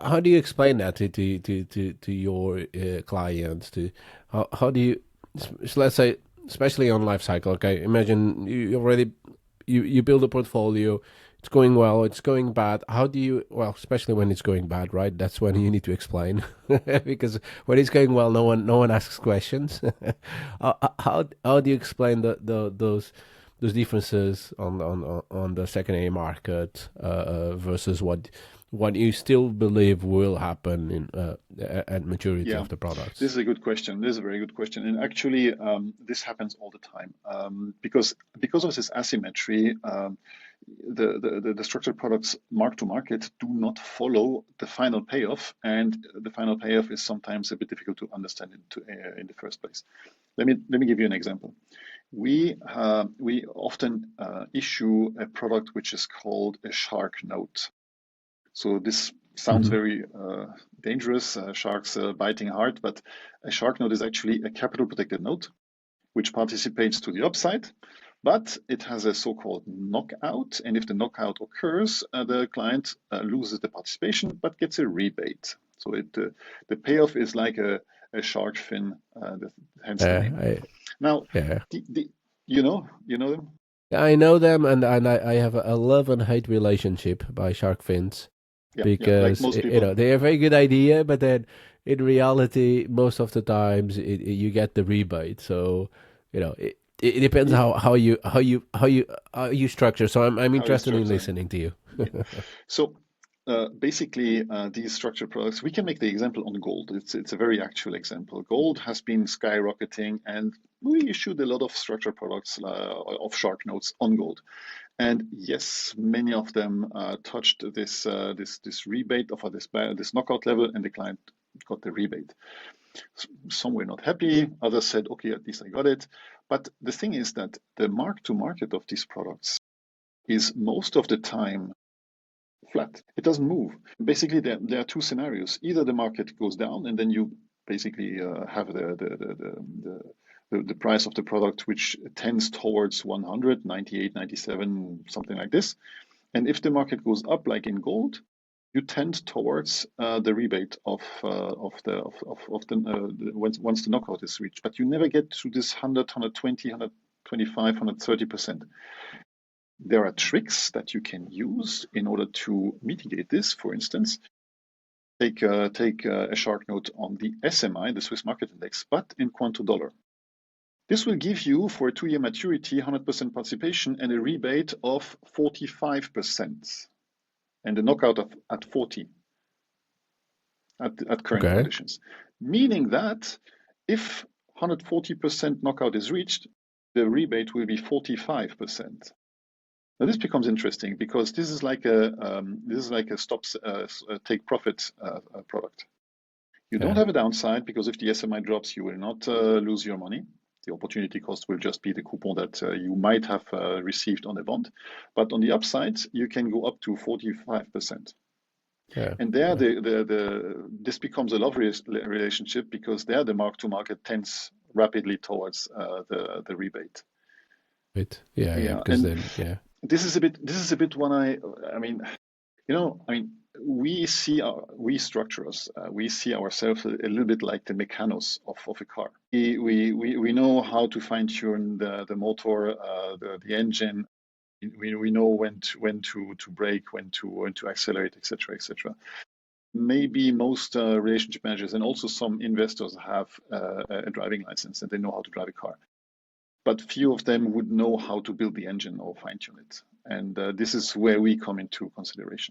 how do you explain that to your clients? To how do you, let's say, especially on life cycle? Okay, imagine you already you build a portfolio. It's going well. It's going bad. How do you? Well, especially when it's going bad, right? That's when you need to explain, because when it's going well, no one asks questions. How do you explain those differences on the secondary market versus what you still believe will happen in at maturity Yeah, of the this products? is a good question. This is a very good question. And actually, this happens all the time because of this asymmetry. The structured products mark to market do not follow the final payoff, and the final payoff is sometimes a bit difficult to understand in the first place. Let me give you an example. We often issue a product which is called a shark note. So this sounds Hmm. very dangerous, sharks biting hard, but a shark note is actually a capital protected note which participates to the upside, but it has a so-called knockout. And if the knockout occurs, the client loses the participation but gets a rebate. So the payoff is like a shark fin, hence the name. I, Now, yeah. you know them. I know them, and I have a love and hate relationship by shark fins, Yeah, yeah, like because most people. they're a very good idea, but then in reality, most of the times you get the rebate. So it depends Yeah, how you structure. So I'm how you interested in structure. listening to you. Yeah. So basically, these structured products, we can make the example on gold. It's a very actual example. Gold has been skyrocketing, and we issued a lot of structured products of shark notes on gold. And yes, many of them touched this rebate of this knockout level, and the client got the rebate. Some were not happy. Others said, "Okay, at least I got it." But the thing is that the mark to market of these products is most of the time flat. It doesn't move. Basically, there are two scenarios. Either the market goes down, and then you basically have the price of the product, which tends towards 100, 98, 97, something like this. And if the market goes up, like in gold, you tend towards the rebate of the once the knockout is reached. But you never get to this 100, 120, 125, 130%. There are tricks that you can use in order to mitigate this. For instance, take a shark note on the SMI, the Swiss Market Index, but in quanto dollar. This will give you, for a 2-year maturity, 100% participation and a rebate of 45%, and a knockout at 40 at current Okay. conditions. Meaning that if 140% knockout is reached, the rebate will be 45%. Now this becomes interesting because this is like a stop take profit product. You don't Yeah. have a downside because if the SMI drops, you will not lose your money. The opportunity cost will just be the coupon that you might have received on a bond. But on the upside, you can go up to 45%. Yeah. And there, Yeah. this becomes a love relationship because there the mark to market tends rapidly towards the rebate. Bit. Yeah. Yeah. Yeah, Because and then, yeah. this is a bit when I mean, we structurers, we see ourselves a little bit like the mechanos of a car. We know how to fine tune the motor, the engine. We know when to brake, when to accelerate, etc., etc. Maybe most relationship managers and also some investors have a driving license and they know how to drive a car, but few of them would know how to build the engine or fine tune it. And this is where we come into consideration.